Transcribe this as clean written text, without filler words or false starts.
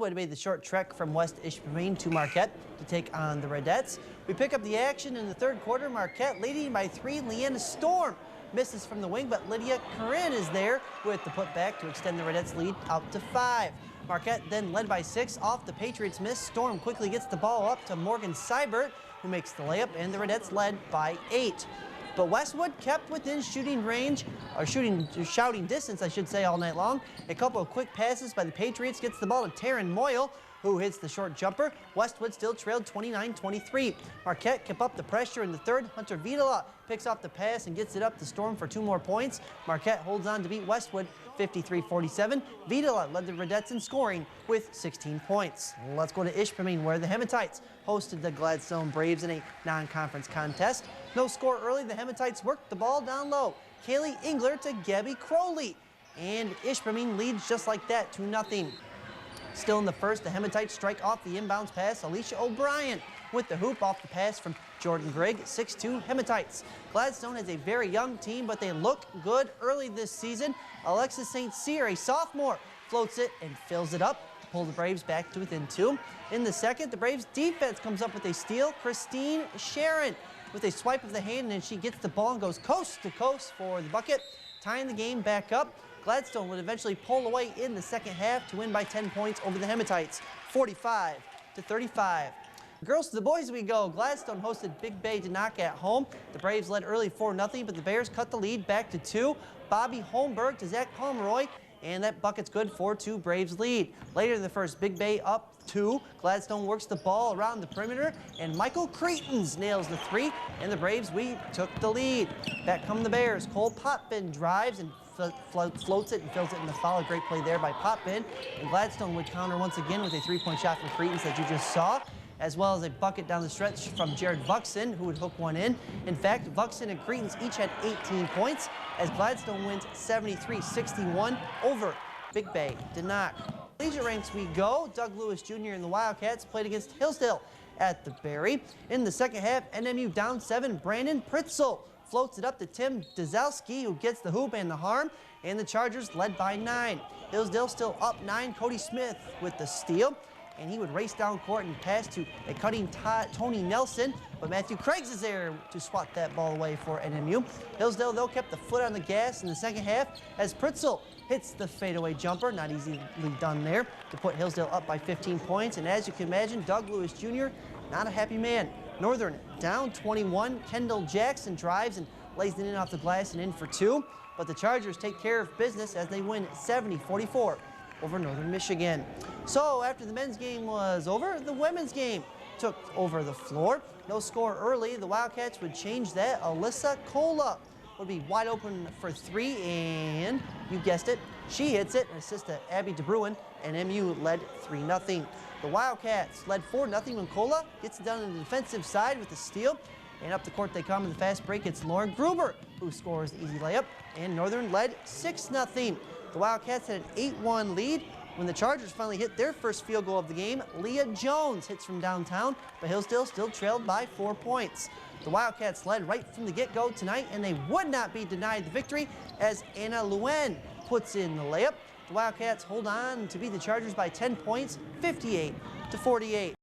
Westwood made the short trek from West Ishpeming to Marquette to take on the Redettes. We pick up the action in the third quarter. Marquette leading by 3. Leanna Storm misses from the wing, but Lydia Corinne is there with the putback to extend the Redettes' lead out to 5. Marquette then led by 6 off the Patriots' miss. Storm quickly gets the ball up to Morgan Seibert, who makes the layup, and the Redettes led by 8. But Westwood kept within shooting range, or shouting distance, I should say, all night long. A couple of quick passes by the Patriots gets the ball to Taryn Moyle, who hits the short jumper. Westwood still trailed 29-23. Marquette kept up the pressure in the third. Hunter Vidala picks off the pass and gets it up to Storm for 2 more points. Marquette holds on to beat Westwood 53-47. Vidala led the Redettes in scoring with 16 points. Let's go to Ishpeming, where the Hematites hosted the Gladstone Braves in a non-conference contest. No score early. The Hematites worked the ball down low. Kaylee Engler to Gabby Crowley. And Ishpeming leads just like that, 2-0. Still in the first, the Hematites strike off the inbounds pass. Alicia O'Brien with the hoop off the pass from Jordan Grigg. 6-2 Hematites. Gladstone has a very young team, but they look good early this season. Alexis St. Cyr, a sophomore, floats it and fills it up to pull the Braves back to within 2. In the second, the Braves defense comes up with a steal. Christine Sharon with a swipe of the hand, and then she gets the ball and goes coast to coast for the bucket, tying the game back up. Gladstone would eventually pull away in the second half to win by 10 points over the Hematites, 45-35. Girls to the boys we go. Gladstone hosted Big Bay Denac at home. The Braves led early 4-0, but the Bears cut the lead back to 2. Bobby Holmberg to Zach Pomeroy, and that bucket's good, 4-2 Braves lead. Later in the first, Big Bay up 2. Gladstone works the ball around the perimeter, and Michael Cretons nails the 3, and the Braves, we took the lead. Back come the Bears. Cole Potvin drives and floats it and fills it in the foul. A great play there by Potvin. And Gladstone would counter once again with a 3-point shot from Cretons that you just saw, as well as a bucket down the stretch from Jared Vuxen, who would hook one in. In fact, Vuxen and Cretons each had 18 points as Gladstone wins 73-61 over Big Bay Denac. Leisure ranks we go. Doug Lewis Jr. and the Wildcats played against Hillsdale at the Berry. In the second half, NMU down 7. Brandon Pritzel floats it up to Tim Dazowski, who gets the hoop and the harm, and the Chargers led by 9. Hillsdale still up 9. Cody Smith with the steal, and he would race down court and pass to a cutting Tony Nelson, but Matthew Craigs is there to swat that ball away for NMU. Hillsdale, though, kept the foot on the gas in the second half as Pritzel hits the fadeaway jumper. Not easily done there to put Hillsdale up by 15 points, and as you can imagine, Doug Lewis Jr., not a happy man. Northern down 21. Kendall Jackson drives and lays it in off the glass and in for 2, but the Chargers take care of business as they win 70-44 over Northern Michigan. So after the men's game was over, the women's game took over the floor. No score early. The Wildcats would change that. Alyssa Cola would be wide open for 3, and you guessed it, she hits it. An assist to Abby DeBruin, and MU led 3-0. The Wildcats led 4-0 when Cola gets it down on the defensive side with the steal. And up the court they come in the fast break. It's Lauren Gruber who scores the easy layup, and Northern led 6-0. The Wildcats had an 8-1 lead. When the Chargers finally hit their first field goal of the game, Leah Jones hits from downtown, but Hillsdale still trailed by 4 points. The Wildcats led right from the get-go tonight, and they would not be denied the victory as Anna Luen puts in the layup. The Wildcats hold on to beat the Chargers by 10 points, 58-48.